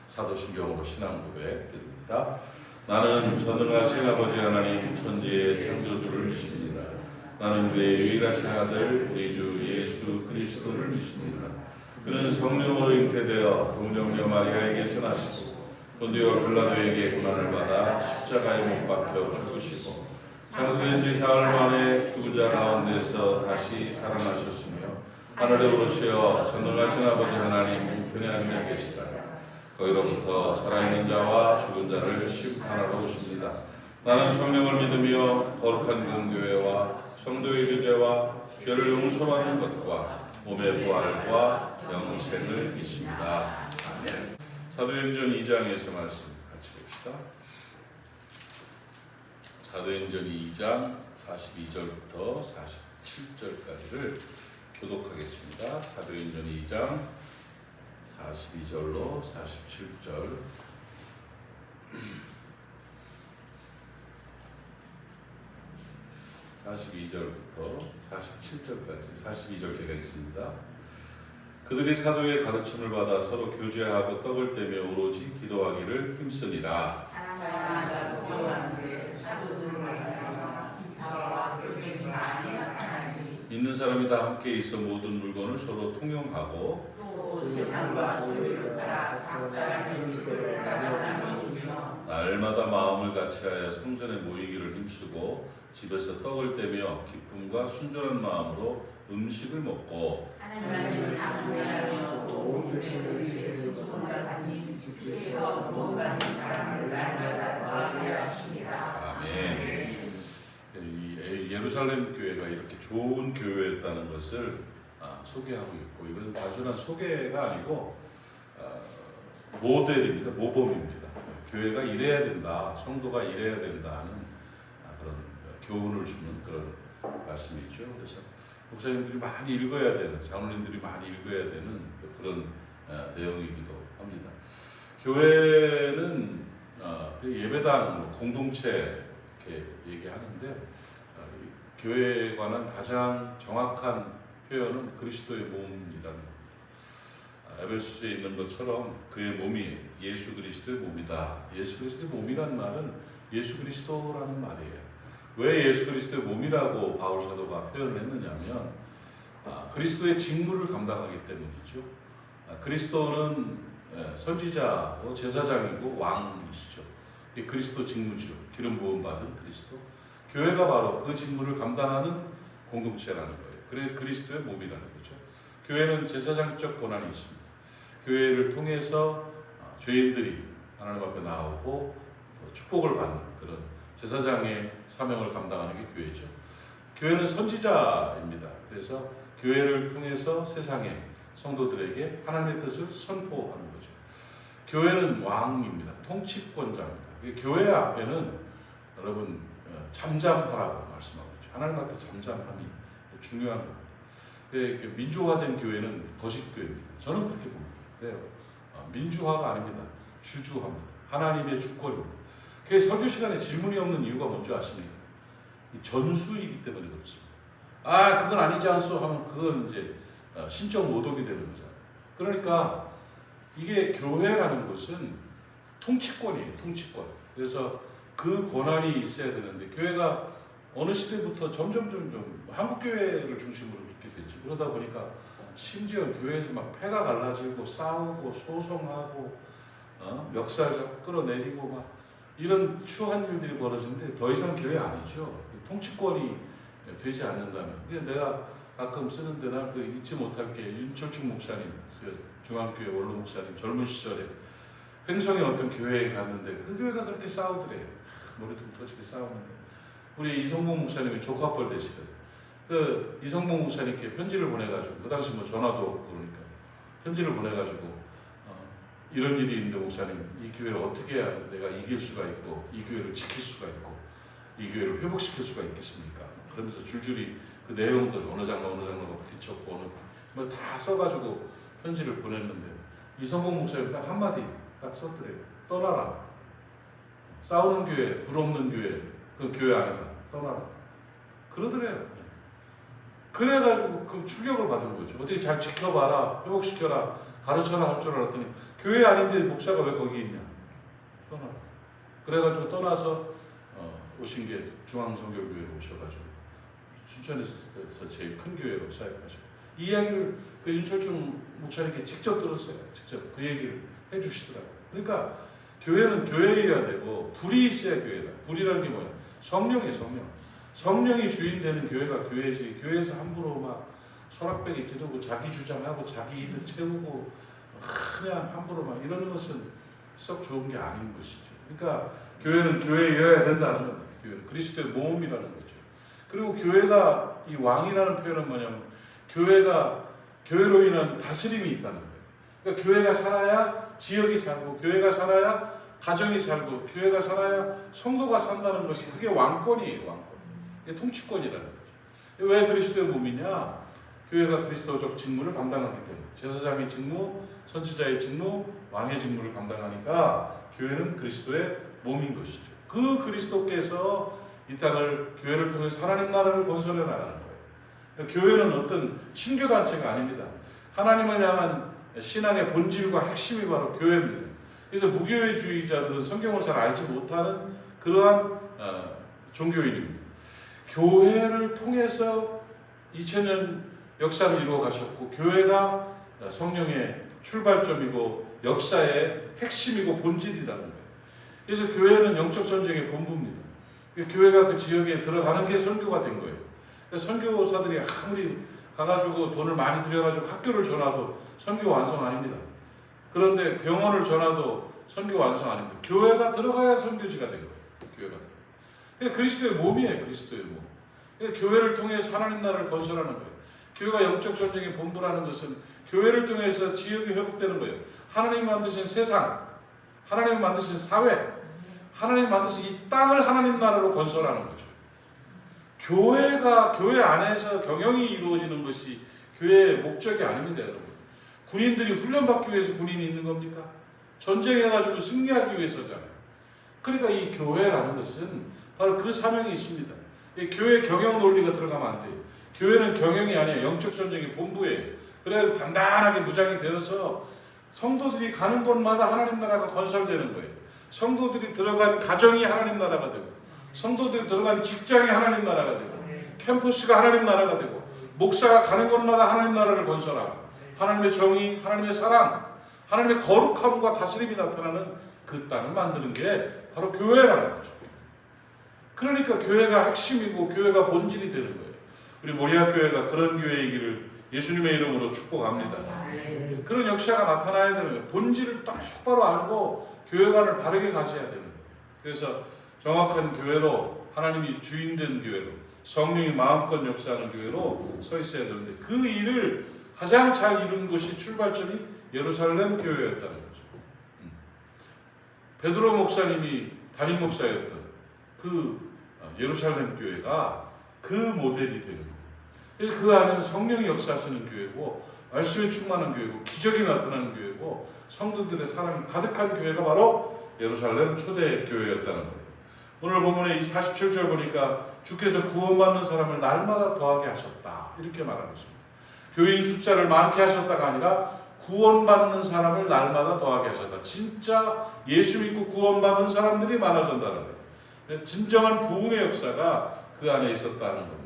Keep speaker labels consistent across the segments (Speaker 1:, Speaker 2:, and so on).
Speaker 1: 사도신경으로 신앙 고백 드립니다. 나는 전능하신 아버지 하나님 천지의 창조주를 믿습니다. 나는 그의 유일하신 아들 우리 주 예수 그리스도를 믿습니다. 그는 성령으로 잉태되어 동정녀 마리아에게서 나시고 본디오 빌라도에게 고난을 받아 십자가에 못 박혀 죽으시고 장수된 지 사흘 만에 죽은 자 가운데서 다시 살아나셨으며 하늘에 오르시어 전능하신 아버지 하나님 우편에 앉아 계시다. 거기로부터 살아있는 자와 죽은 자를 심판하러 오십니다. 나는 성령을 믿으며 거룩한 공교회와 성도의 교제와 죄를 용서하는 것과 몸의 부활과 영생을 믿습니다. 아멘. 사도행전 2장에서 말씀 같이 봅시다. 사도행전 2장 42절부터 47절까지를 교독하겠습니다. 사도행전 2장 42절로 47절. 42절부터 47절까지 42절 제가 읽습니다. 그들이 사도의 가르침을 받아 서로 교제하고 떡을 떼며 오로지 기도하기를 힘쓰니라. 믿는 사람이 다 함께 있어 모든 물건을 서로 통용하고 또 세상과 소유를 팔아 각 사람의 기도를 나눠주며 날마다 마음을 같이하여 성전에 모이기를 힘쓰고 집에서 떡을 떼며 기쁨과 순전한 마음으로 음식을 먹고 하나님을 찬송하며 온 백성에게서 소망을 받니 주께서 구원받는 사람을 날마다 더하게 하시니라. 아멘. 예루살렘 교회가 이렇게 좋은 교회였다는 것을 소개하고 있고, 이것은 단순한 소개가 아니고 모델입니다. 모범입니다. 교회가 이래야 된다, 성도가 이래야 된다 하는 그런 교훈을 주는 그런 말씀이죠. 그래서 목사님들이 많이 읽어야 되는, 장로님들이 많이 읽어야 되는 그런 내용이기도 합니다. 교회는 예배당, 공동체 이렇게 얘기하는데, 교회에 관한 가장 정확한 표현은 그리스도의 몸이라는 겁니다. 에베소서에 있는 것처럼 그의 몸이 예수 그리스도의 몸이다. 예수 그리스도의 몸이라는 말은 예수 그리스도라는 말이에요. 왜 예수 그리스도의 몸이라고 바울 사도가 표현을 했느냐면 그리스도의 직무를 감당하기 때문이죠. 그리스도는 선지자고 제사장이고 왕이시죠. 이 그리스도 직무죠. 기름 부음 받은 그리스도. 교회가 바로 그 직무를 감당하는 공동체라는 거예요. 그래 그리스도의 몸이라는 거죠. 교회는 제사장적 권한이 있습니다. 교회를 통해서 죄인들이 하나님 앞에 나오고 축복을 받는 그런 제사장의 사명을 감당하는 게 교회죠. 교회는 선지자입니다. 그래서 교회를 통해서 세상의 성도들에게 하나님의 뜻을 선포하는 거죠. 교회는 왕입니다. 통치권자입니다. 교회 앞에는 여러분 잠잠하라고 말씀하고 있죠. 하나님 앞에 잠잠함이 중요한 겁니다. 민주화된 교회는 거짓 교회입니다. 저는 그렇게 봅니다. 그래요. 민주화가 아닙니다. 주주화입니다. 하나님의 주권입니다. 그 설교 시간에 질문이 없는 이유가 뭔지 아십니까? 전수이기 때문에 그렇습니다. 그건 아니지 않소 하면 그건 이제 신적 모독이 되는 거잖아요. 그러니까 이게 교회라는 것은 통치권이에요. 통치권. 그래서 그 권한이 있어야 되는데 교회가 어느 시대부터 점점 한국 교회를 중심으로 있게 됐죠. 그러다 보니까 심지어 교회에서 막 패가 갈라지고 싸우고 소송하고 멱살 끌어내리고 막 이런 추한 일들이 벌어지는데 더 이상 교회 아니죠. 통치권이 되지 않는다면. 내가 가끔 쓰는 데나 잊지 못할 게 윤철중 목사님, 중앙교회 원로 목사님 젊은 시절에 횡성의 어떤 교회에 갔는데 그 교회가 그렇게 싸우더래요. 머리통 터지게 싸우는데 우리 이성봉 목사님이 조카뻘 되시거든요. 그 이성봉 목사님께 편지를 보내가지고 그 당시 뭐 전화도 없고 그러니까 편지를 보내가지고 이런 일이 있는데 목사님 이 교회를 어떻게 해야 내가 이길 수가 있고 이 교회를 지킬 수가 있고 이 교회를 회복시킬 수가 있겠습니까? 그러면서 줄줄이 그 내용들 어느 장로가 부딪혔고 어느 뭐 다 써가지고 편지를 보냈는데 이성봉 목사님 딱 한마디 딱 썼더래요. 떠나라. 싸우는 교회, 불없는 교회, 그 교회 아니다. 떠나라. 그러더래요. 그래가지고 그 충격을 받은 거죠. 어떻게 잘 지켜봐라, 회복시켜라. 가르쳐라 할 줄 알았더니 교회 아닌데 목사가 왜 거기 있냐? 떠나라. 그래가지고 떠나서 오신 게 중앙성결교회로 오셔가지고 춘천에서 제일 큰 교회로 사역하시고 이 이야기를 그 윤철중 목사님께 직접 들었어요. 직접 그 얘기를 해주시더라고요. 그러니까 교회는 교회여야 되고 불이 있어야 교회다. 불이라는 게 뭐야? 성령이에요. 성령이 주인 되는 교회가 교회지. 교회에서 함부로 막 소락배기 들고 자기 주장하고 자기 이득 채우고 그냥 함부로 막 이러는 것은 썩 좋은 게 아닌 것이죠. 그러니까 교회는 교회여야 된다는 겁니다. 교회는 그리스도의 모험이라는 거죠. 그리고 교회가 이 왕이라는 표현은 뭐냐면 교회로 인한 다스림이 있다는 거예요. 그러니까 교회가 살아야 지역이 살고 교회가 살아야 가정이 살고 교회가 살아야 성도가 산다는 것이 그게 왕권이에요. 왕권. 이게 통치권이라는 거죠. 왜 그리스도의 몸이냐? 교회가 그리스도적 직무를 감당하기 때문에 제사장의 직무, 선지자의 직무, 왕의 직무를 감당하니까 교회는 그리스도의 몸인 것이죠. 그 그리스도께서 이 땅을 교회를 통해서 하나님 나라를 건설해 나가는 거예요. 그러니까 교회는 어떤 신교단체가 아닙니다. 하나님을 향한 신앙의 본질과 핵심이 바로 교회입니다. 그래서 무교회주의자들은 성경을 잘 알지 못하는 그러한 종교인입니다. 교회를 통해서 2000년 역사를 이루어 가셨고 교회가 성령의 출발점이고 역사의 핵심이고 본질이라는 거예요. 그래서 교회는 영적 전쟁의 본부입니다. 교회가 그 지역에 들어가는 게 선교가 된 거예요. 선교사들이 아무리 가가지고 돈을 많이 들여가지고 학교를 전화도 선교 완성 아닙니다. 그런데 병원을 전화도 선교 완성 아닙니다. 교회가 들어가야 선교지가 된 거예요. 교회가. 그러니까 그리스도의 몸이에요. 그리스도의 몸. 그러니까 교회를 통해서 하나님 나라를 건설하는 거예요. 교회가 영적 전쟁의 본부라는 것은 교회를 통해서 지역이 회복되는 거예요. 하나님이 만드신 세상, 하나님이 만드신 사회, 하나님이 만드신 이 땅을 하나님 나라로 건설하는 거죠. 교회 안에서 경영이 이루어지는 것이 교회의 목적이 아닙니다, 여러분. 군인들이 훈련받기 위해서 군인이 있는 겁니까? 전쟁해가지고 승리하기 위해서잖아요. 그러니까 이 교회라는 것은 바로 그 사명이 있습니다. 이 교회 경영 논리가 들어가면 안 돼요. 교회는 경영이 아니라 영적 전쟁의 본부예요. 그래서 단단하게 무장이 되어서 성도들이 가는 곳마다 하나님 나라가 건설되는 거예요. 성도들이 들어간 가정이 하나님 나라가 되고 성도들이 들어간 직장이 하나님 나라가 되고 캠퍼스가 하나님 나라가 되고 목사가 가는 곳마다 하나님 나라를 건설하고 하나님의 정의, 하나님의 사랑, 하나님의 거룩함과 다스림이 나타나는 그 땅을 만드는 게 바로 교회라는 거죠. 그러니까 교회가 핵심이고 교회가 본질이 되는 거예요. 우리 모리아 교회가 그런 교회이기를 예수님의 이름으로 축복합니다. 그런 역사가 나타나야 되는 거예요. 본질을 똑바로 알고 교회관을 바르게 가져야 되는 거예요. 그래서 정확한 교회로 하나님이 주인된 교회로 성령이 마음껏 역사하는 교회로 서 있어야 되는데 그 일을 가장 잘 이룬 것이 출발점이 예루살렘 교회였다는 거죠. 베드로 목사님이 담임 목사였던 그 예루살렘 교회가 그 모델이 되는 거예요. 그 안에는 성령이 역사하시는 교회고 말씀에 충만한 교회고 기적이 나타나는 교회고 성도들의 사랑이 가득한 교회가 바로 예루살렘 초대 교회였다는 거예요. 오늘 본문에 이 47절 보니까 주께서 구원받는 사람을 날마다 더하게 하셨다 이렇게 말하고 있습니다. 교인 숫자를 많게 하셨다가 아니라 구원받는 사람을 날마다 더하게 하셨다. 진짜 예수 믿고 구원받는 사람들이 많아진다는 거예요. 그래서 진정한 부흥의 역사가 그 안에 있었다는 겁니다.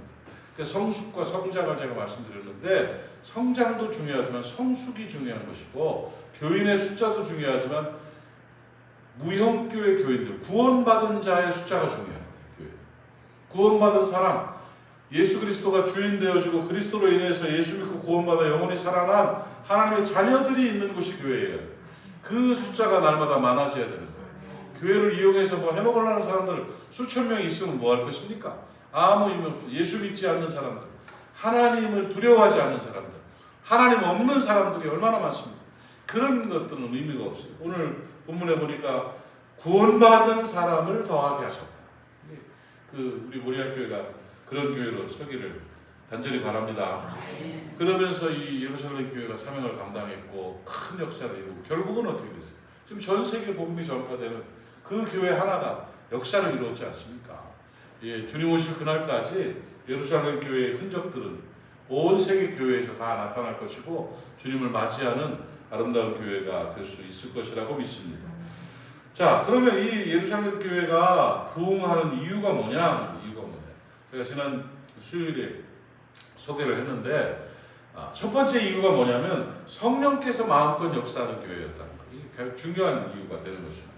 Speaker 1: 성숙과 성장을 제가 말씀드렸는데 성장도 중요하지만 성숙이 중요한 것이고 교인의 숫자도 중요하지만 무형교회 교인들, 구원받은 자의 숫자가 중요해요. 구원받은 사람, 예수 그리스도가 주인 되어지고 그리스도로 인해서 예수 믿고 구원받아 영원히 살아난 하나님의 자녀들이 있는 곳이 교회예요. 그 숫자가 날마다 많아져야 되는 거예요. 교회를 이용해서 뭐 해먹으려는 사람들 수천 명이 있으면 뭐 할 것입니까? 아무 의미 없어요. 예수 믿지 않는 사람들, 하나님을 두려워하지 않는 사람들, 하나님 없는 사람들이 얼마나 많습니까? 그런 것들은 의미가 없어요. 오늘 본문에 보니까 구원받은 사람을 더하게 하셨다. 우리 모리아 교회가 그런 교회로 서기를 간절히 바랍니다. 그러면서 이 예루살렘 교회가 사명을 감당했고 큰 역사를 이루고 결국은 어떻게 됐어요? 지금 전 세계 복음이 전파되는 그 교회 하나가 역사를 이루었지 않습니까? 예, 주님 오실 그날까지 예루살렘 교회의 흔적들은 온 세계 교회에서 다 나타날 것이고 주님을 맞이하는 아름다운 교회가 될 수 있을 것이라고 믿습니다. 자, 그러면 이 예루살렘 교회가 부흥하는 이유가 뭐냐? 제가 지난 수요일에 소개를 했는데 첫 번째 이유가 뭐냐면 성령께서 마음껏 역사하는 교회였다는 거. 이게 가장 중요한 이유가 되는 것입니다.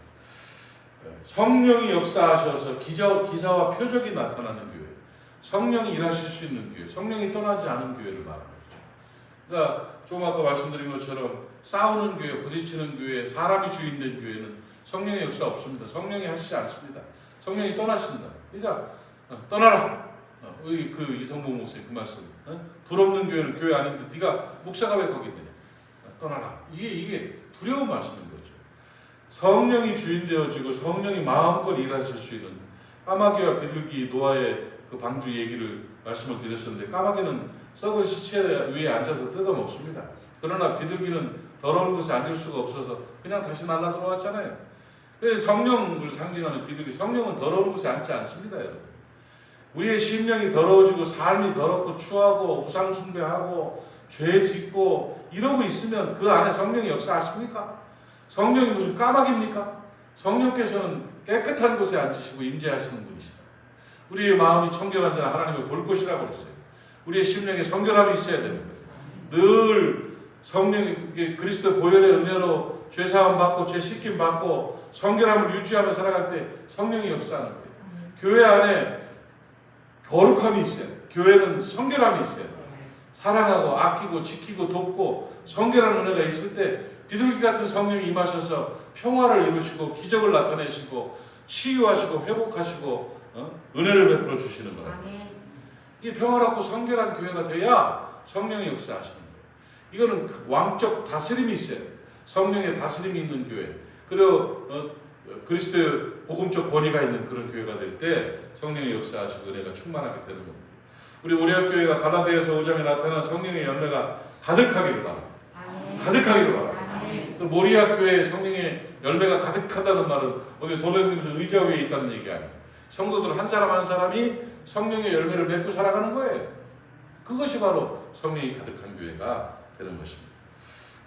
Speaker 1: 성령이 역사하셔서 기사와 표적이 나타나는 교회, 성령이 일하실 수 있는 교회, 성령이 떠나지 않은 교회를 말하는 거죠. 그러니까 좀 아까 말씀드린 것처럼 싸우는 교회, 부딪히는 교회, 사람이 주인된 교회는 성령의 역사 없습니다. 성령이 하시지 않습니다. 성령이 떠나신다. 그러니까 떠나라. 그 이성봉 목사님 그 말씀. 불 없는 교회는 교회 아닌데 네가 목사가 왜 거기 있느냐. 떠나라. 이게 두려운 말씀인 거죠. 성령이 주인 되어지고 성령이 마음껏 일하실 수 있는 까마귀와 비둘기 노아의 그 방주 얘기를 말씀을 드렸었는데 까마귀는 썩은 시체 위에 앉아서 뜯어 먹습니다. 그러나 비둘기는 더러운 곳에 앉을 수가 없어서 그냥 다시 날아 들어왔잖아요. 그래서 성령을 상징하는 비둘기, 성령은 더러운 곳에 앉지 않습니다, 여러분. 우리의 심령이 더러워지고 삶이 더럽고 추하고 우상 숭배하고 죄 짓고 이러고 있으면 그 안에 성령이 역사하십니까? 성령이 무슨 까마귀입니까? 성령께서는 깨끗한 곳에 앉으시고 임재하시는 분이시다. 우리의 마음이 청결한 자는 하나님을 볼 것이라고 그랬어요. 우리의 심령에 성결함이 있어야 되는 거예요. 늘 성령이 그리스도 보혈의 은혜로 죄사함 받고 죄 씻김 받고 성결함을 유지하며 살아갈 때 성령이 역사하는 거예요. 교회 안에 거룩함이 있어요. 교회는 성결함이 있어요. 사랑하고 아끼고 지키고 돕고 성결한 은혜가 있을 때 비둘기 같은 성령이 임하셔서 평화를 이루시고 기적을 나타내시고 치유하시고 회복하시고 은혜를 베풀어 주시는 거예요. 이 평화롭고 성결한 교회가 돼야 성령이 역사하시는 거예요. 이거는 왕적 다스림이 있어요. 성령의 다스림이 있는 교회. 그리고 그리스도의 복음적 권위가 있는 그런 교회가 될 때 성령의 역사하시고 은혜가 충만하게 되는 겁니다. 우리 모리아교회가 갈라디아서 5장에 나타난 성령의 열매가 가득하기를 바랍니다. 가득하기를 바랍니다. 그 모리아교회의 성령의 열매가 가득하다는 말은 어디 도덕님에서 의자 위에 있다는 얘기 아니에요. 성도들 한 사람 한 사람이 성령의 열매를 맺고 살아가는 거예요. 그것이 바로 성령이 가득한 교회가 되는 것입니다.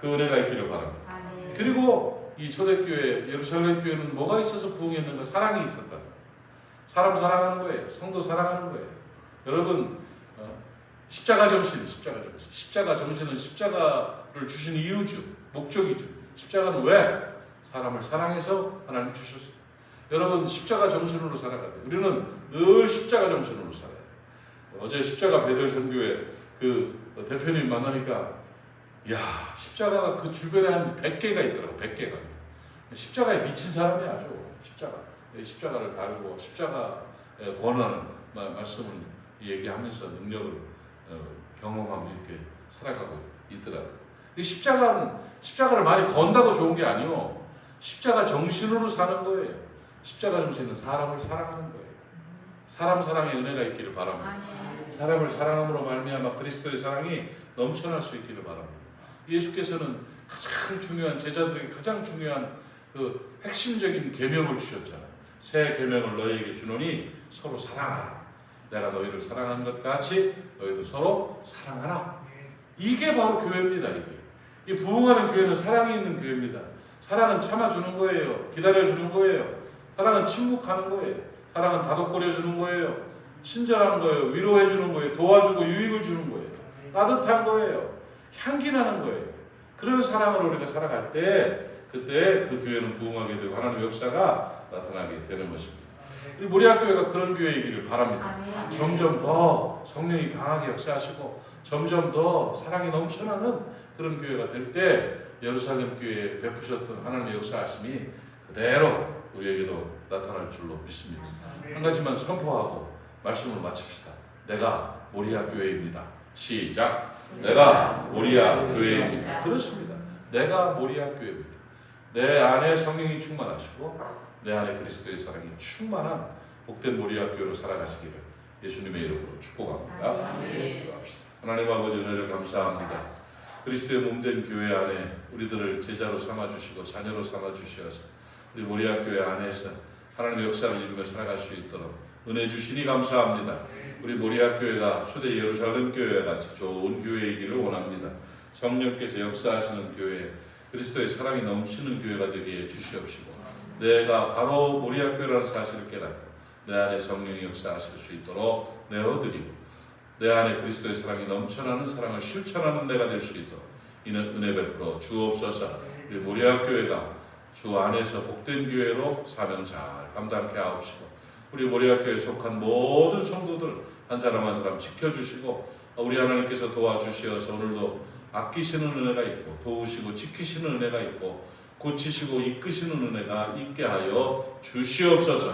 Speaker 1: 그 은혜가 있기를 바랍니다. 그리고 이 초대교회 예루살렘 교회는 뭐가 있어서 부흥했는가? 사랑이 있었다. 사람 사랑하는 거예요. 성도 사랑하는 거예요. 여러분 십자가 정신은 십자가를 주신 이유죠. 목적이죠. 십자가는 왜? 사람을 사랑해서 하나님 주셨어요. 여러분 십자가 정신으로 살아가야 돼요. 우리는 늘 십자가 정신으로 살아야 돼요. 어제 십자가 베델 선교회 그 대표님 만나니까 야 십자가가 그 주변에 한 100개가 있더라고. 100개가. 십자가에 미친 사람이 아주 십자가를 달고 십자가에 권하는 말씀을 얘기하면서 능력을 경험하며 이렇게 살아가고 있더라고요. 십자가를 많이 건다고 좋은 게 아니요. 십자가 정신으로 사는 거예요. 십자가 정신은 사람을 사랑하는 거예요. 사람 사랑의 은혜가 있기를 바랍니다. 사람을 사랑함으로 말미암아 그리스도의 사랑이 넘쳐날 수 있기를 바랍니다. 예수께서는 가장 중요한 제자들에게 가장 중요한 그 핵심적인 계명을 주셨잖아요. 새 계명을 너희에게 주노니 서로 사랑하라. 내가 너희를 사랑하는 것 같이 너희도 서로 사랑하라. 이게 바로 교회입니다. 이 부흥하는 교회는 사랑이 있는 교회입니다. 사랑은 참아주는 거예요. 기다려주는 거예요. 사랑은 침묵하는 거예요. 사랑은 다독거려주는 거예요. 친절한 거예요. 위로해주는 거예요. 도와주고 유익을 주는 거예요. 따뜻한 거예요. 향기 나는 거예요. 그런 사랑으로 우리가 살아갈 때 그때 그 교회는 부흥하게 되고 하나님의 역사가 나타나게 되는 것입니다. 우리 모리아교회가 그런 교회이기를 바랍니다. 점점 더 성령이 강하게 역사하시고 점점 더 사랑이 넘쳐나는 그런 교회가 될 때 예루살렘 교회에 베푸셨던 하나님의 역사하심이 그대로 우리에게도 나타날 줄로 믿습니다. 한 가지만 선포하고 말씀을 마칩시다. 내가 모리아 교회입니다. 시작. 내가 모리아 교회입니다. 그렇습니다. 내가 모리아 교회입니다. 내 안에 성령이 충만하시고 내 안에 그리스도의 사랑이 충만한 복된 모리아 교회로 살아가시기를 예수님의 이름으로 축복합니다. 기도합시다. 하나님 아버지 은혜를 감사합니다. 그리스도의 몸된 교회 안에 우리들을 제자로 삼아주시고 자녀로 삼아주시어서 우리 모리아 교회 안에서 하나님의 역사를 이루며 살아갈 수 있도록 은혜 주시니 감사합니다. 우리 모리아 교회가 초대 예루살렘 교회와 같이 좋은 교회이기를 원합니다. 성령께서 역사하시는 교회, 그리스도의 사랑이 넘치는 교회가 되게 해 주시옵시고, 내가 바로 모리아 교회라는 사실을 깨닫고 내 안에 성령이 역사하실 수 있도록 내어드리고, 내 안에 그리스도의 사랑이 넘쳐나는 사랑을 실천하는 내가 될 수 있도록 이는 은혜 베풀어 주옵소서. 우리 모리아 교회가 주 안에서 복된 교회로 사명 잘 감당케 하옵시고, 우리 모리아 교회에 속한 모든 성도들 한 사람 한 사람 지켜주시고, 우리 하나님께서 도와주시어서 오늘도 아끼시는 은혜가 있고 도우시고 지키시는 은혜가 있고 고치시고 이끄시는 은혜가 있게 하여 주시옵소서.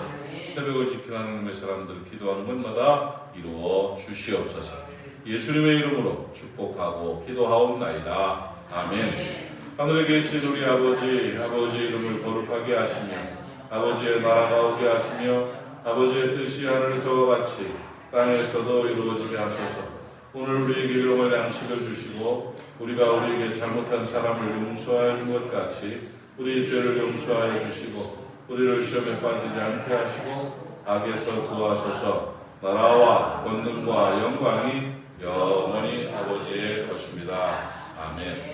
Speaker 1: 새벽을 지키는 하나님의 사람들 기도하는 것마다 이루어 주시옵소서. 예수님의 이름으로 축복하고 기도하옵나이다. 아멘. 하늘에 계신 우리 아버지, 아버지의 이름을 거룩하게 하시며 아버지의 나라가 오게 하시며 아버지의 뜻이 하늘에서와 같이 땅에서도 이루어지게 하소서. 오늘 우리에게 일용할 양식을 주시고 우리가 우리에게 잘못한 사람을 용서하여 준 것 같이 우리의 죄를 용서하여 주시고 우리를 시험에 빠지지 않게 하시고 악에서 구하소서. 나라와 권능과 영광이 영원히 아버지의 것입니다. 아멘.